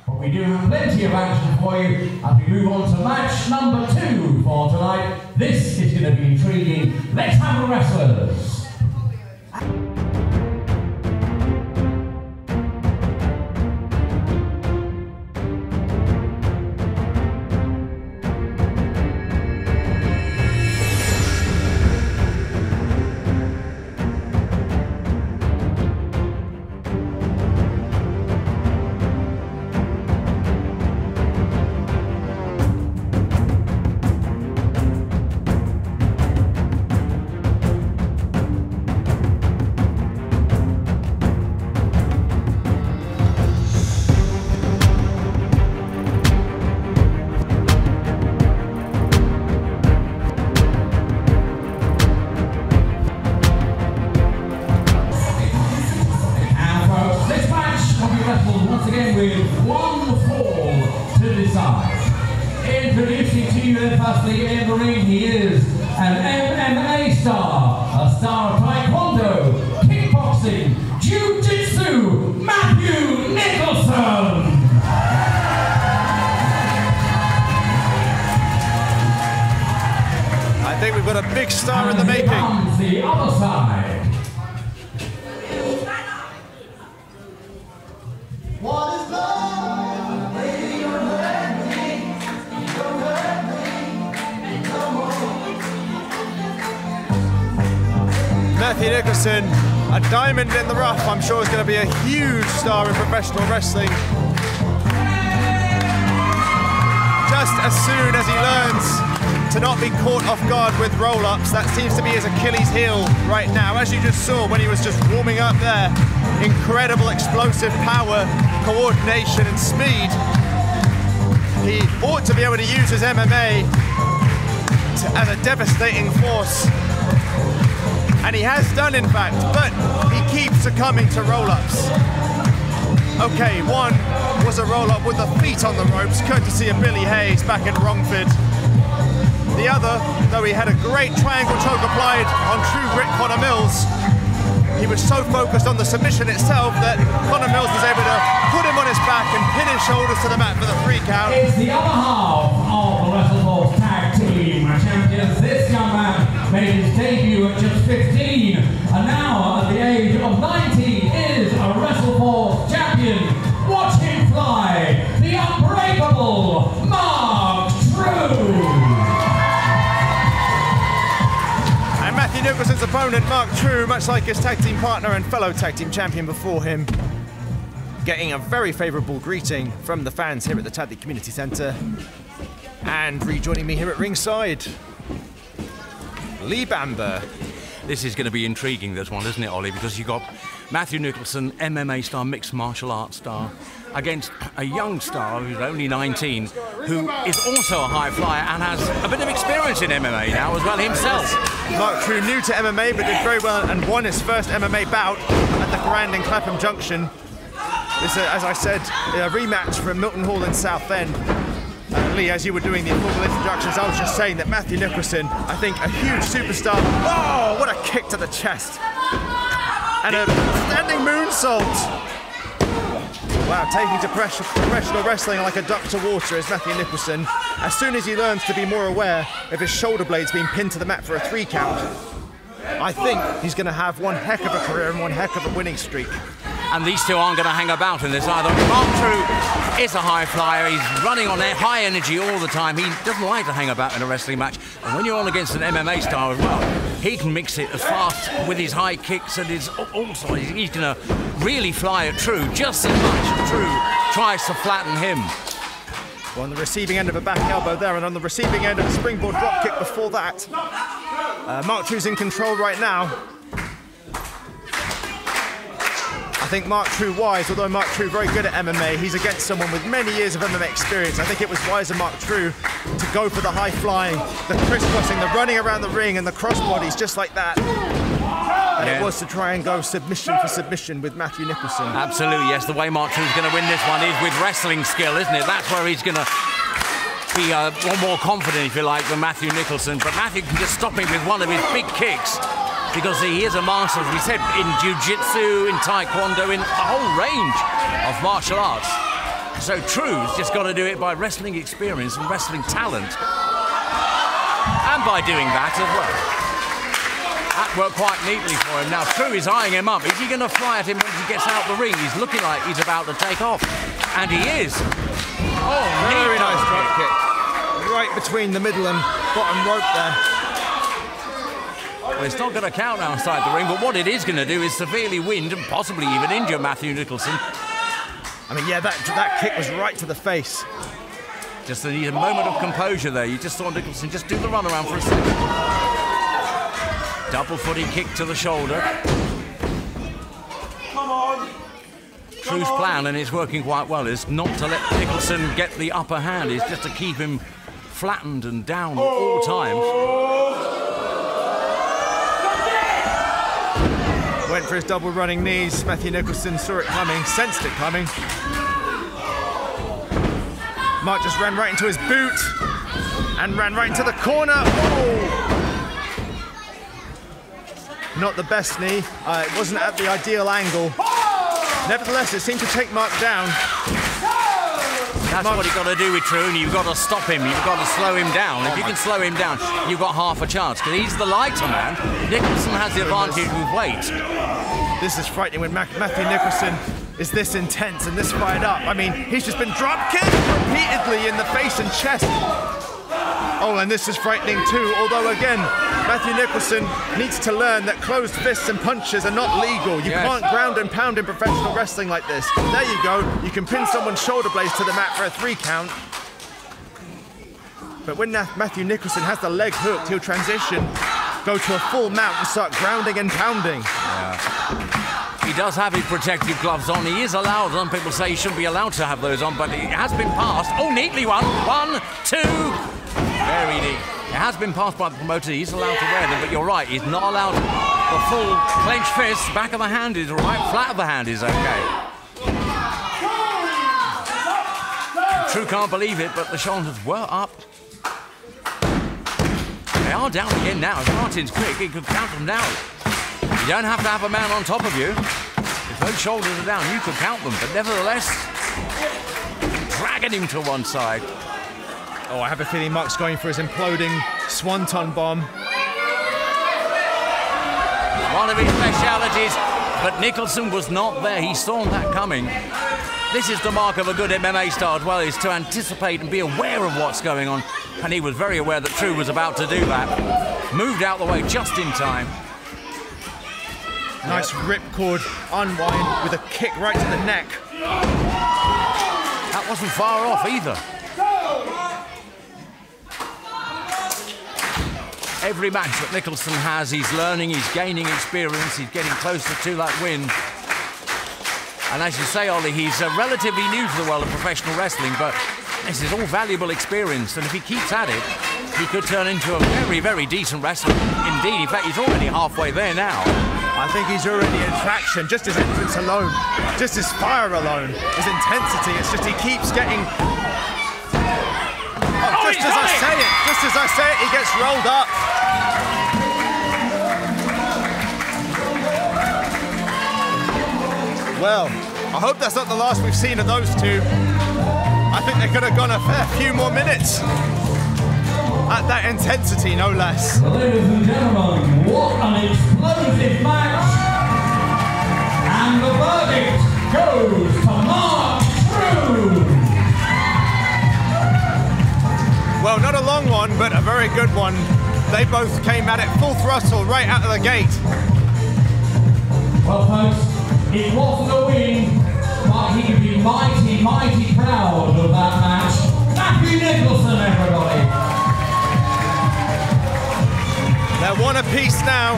But we do have plenty of action for you as we move on to match number 2 for tonight. This is going to be intriguing. Let's have the wrestlers. Once again with one fall to decide. Introducing to you then firstly in the ring, he is an MMA star, a star of Taekwondo, kickboxing, Jiu-Jitsu, Matthew Nicholson. I think we've got a big star in the making. Comes the other side. What is love? Baby, don't hurt me. Don't hurt me. Come on. Matthew Nicholson, a diamond in the rough, I'm sure is going to be a huge star in professional wrestling. Just as soon as he learns to not be caught off guard with roll-ups, that seems to be his Achilles heel right now. As you just saw when he was just warming up there, incredible explosive power, coordination and speed. He ought to be able to use his MMA as a devastating force. And he has done, in fact, but he keeps succumbing to roll-ups. Okay, one was a roll-up with the feet on the ropes, courtesy of Billy Hayes back in Romford. The other, though he had a great triangle choke applied on Trew Grit Connor Mills, he was so focused on the submission itself that Connor Mills was able to put him on his back and pin his shoulders to the mat for the 3 count. It's the other half of the WrestleForce Tag Team Champions. This young man made his debut at just 15, and now at the age of 19 is a WrestleForce champion. Watch him fly, the unbreakable Mark Trew. Matthew Nicholson's opponent, Mark Trew, much like his tag team partner and fellow tag team champion before him, getting a very favourable greeting from the fans here at the Tadley Community Centre. And rejoining me here at ringside, Lee Bamber. This is going to be intriguing, this one, isn't it, Ollie? Because you've got Matthew Nicholson, MMA star, mixed martial arts star, against a young star who's only 19, who is also a high flyer and has a bit of experience in MMA now as well himself. Mark Trew, new to MMA, but did very well and won his first MMA bout at the Grand in Clapham Junction. This, as I said, a rematch from Milton Hall in Southend. Lee, as you were doing the informal introductions, I was just saying that Matthew Nicholson, I think a huge superstar. Oh, what a kick to the chest. And a standing moonsault. Wow, taking to professional wrestling like a duck to water is Matthew Nicholson. As soon as he learns to be more aware of his shoulder blades being pinned to the mat for a 3 count, I think he's going to have one heck of a career and one heck of a winning streak. And these two aren't going to hang about in this either. Mark Trew is a high flyer. He's running on high energy all the time. He doesn't like to hang about in a wrestling match. And when you're on against an MMA star as well, he can mix it as fast with his high kicks and his also he's going to really fly at Trew just as much as Trew tries to flatten him. Well, on the receiving end of a back elbow there, and on the receiving end of a springboard drop kick before that. Mark Trew's in control right now. I think Mark Trew wise, although Mark Trew very good at MMA, he's against someone with many years of MMA experience. I think it was wise of Mark Trew to go for the high flying, the crisscrossing, the running around the ring and the crossbodies just like that. And it was to try and go submission for submission with Matthew Nicholson. Absolutely, yes. The way Mark Trew's going to win this one is with wrestling skill, isn't it? That's where he's going to be more confident, if you like, than Matthew Nicholson. But Matthew can just stop him with one of his big kicks, because he is a master, as we said, in Jiu-Jitsu, in Taekwondo, in a whole range of martial arts. So Trew's just got to do it by wrestling experience and wrestling talent. And by doing that as well. That worked quite neatly for him. Now Trew is eyeing him up. Is he going to fly at him when he gets out the ring? He's looking like he's about to take off. And he is. Oh, very nice drop kick. Right between the middle and bottom rope there. Well, it's not going to count outside the ring, but what it is going to do is severely wind and possibly even injure Matthew Nicholson. I mean, yeah, that kick was right to the face. Just need a moment of composure there. You just saw Nicholson just do the runaround for a second. Double footy kick to the shoulder. Come on. Trew's plan, and it's working quite well, is not to let Nicholson get the upper hand. It's just to keep him flattened and down at all times. Went for his double running knees. Matthew Nicholson saw it coming, sensed it coming. Mark just ran right into his boot and ran right into the corner. Oh! Not the best knee. It wasn't at the ideal angle. Nevertheless, it seemed to take Mark down. That's what you've got to do with Trew, and you've got to stop him. You've got to slow him down. If you can slow him down, you've got half a chance, because he's the lighter man. Nicholson has the advantage with weight. This is frightening when Matthew Nicholson is this intense and this fired up. I mean, he's just been drop kicked repeatedly in the face and chest. Oh, and this is frightening too, although again, Matthew Nicholson needs to learn that closed fists and punches are not legal. You can't ground and pound in professional wrestling like this. There you go. You can pin someone's shoulder blades to the mat for a 3 count. But when Matthew Nicholson has the leg hooked, he'll transition, go to a full mount and start grounding and pounding. Yeah. He does have his protective gloves on. He is allowed. Some people say he shouldn't be allowed to have those on, but it has been passed. Oh, neatly won. 1, 2. Very neat. It has been passed by the promoter. He's allowed to wear them, but you're right. He's not allowed the full clenched fist. Back of the hand is right. Flat of the hand is okay. Trew can't believe it, but the shoulders were up. They are down again now. If Martin's quick, he could count them down. You don't have to have a man on top of you. If those shoulders are down, you could count them. But nevertheless, dragging him to one side. Oh, I have a feeling Mark's going for his imploding swanton bomb. One of his specialities, but Nicholson was not there. He saw that coming. This is the mark of a good MMA star as well, is to anticipate and be aware of what's going on. And he was very aware that Trew was about to do that. Moved out the way just in time. Nice ripcord unwind with a kick right to the neck. That wasn't far off either. Every match that Nicholson has, he's learning, he's gaining experience, he's getting closer to that win. And as you say, Ollie, he's relatively new to the world of professional wrestling, but this is all valuable experience, and if he keeps at it, he could turn into a very, very decent wrestler indeed. In fact, he's already halfway there now. I think he's already in traction, just his entrance alone, just his fire alone, his intensity. It's just he keeps getting... Oh, just as I say it, he gets rolled up. Well, I hope that's not the last we've seen of those two. I think they could have gone a fair few more minutes. At that intensity, no less. Ladies and gentlemen, what an explosive match! And the verdict goes to Mark Trew! Well, not a long one, but a very good one. They both came at it full throttle right out of the gate. Well, folks, it wasn't a win, but he could be mighty, mighty proud of that match. Matthew Nicholson, everybody! They're one apiece now.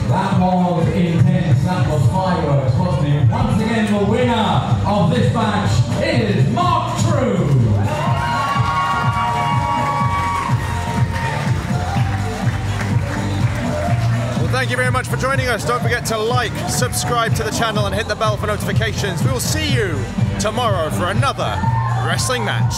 That was intense, that was fireworks, wasn't it? Once again, the winner of this match is Mark Trew. Well, thank you very much for joining us. Don't forget to like, subscribe to the channel and hit the bell for notifications. We will see you tomorrow for another wrestling match.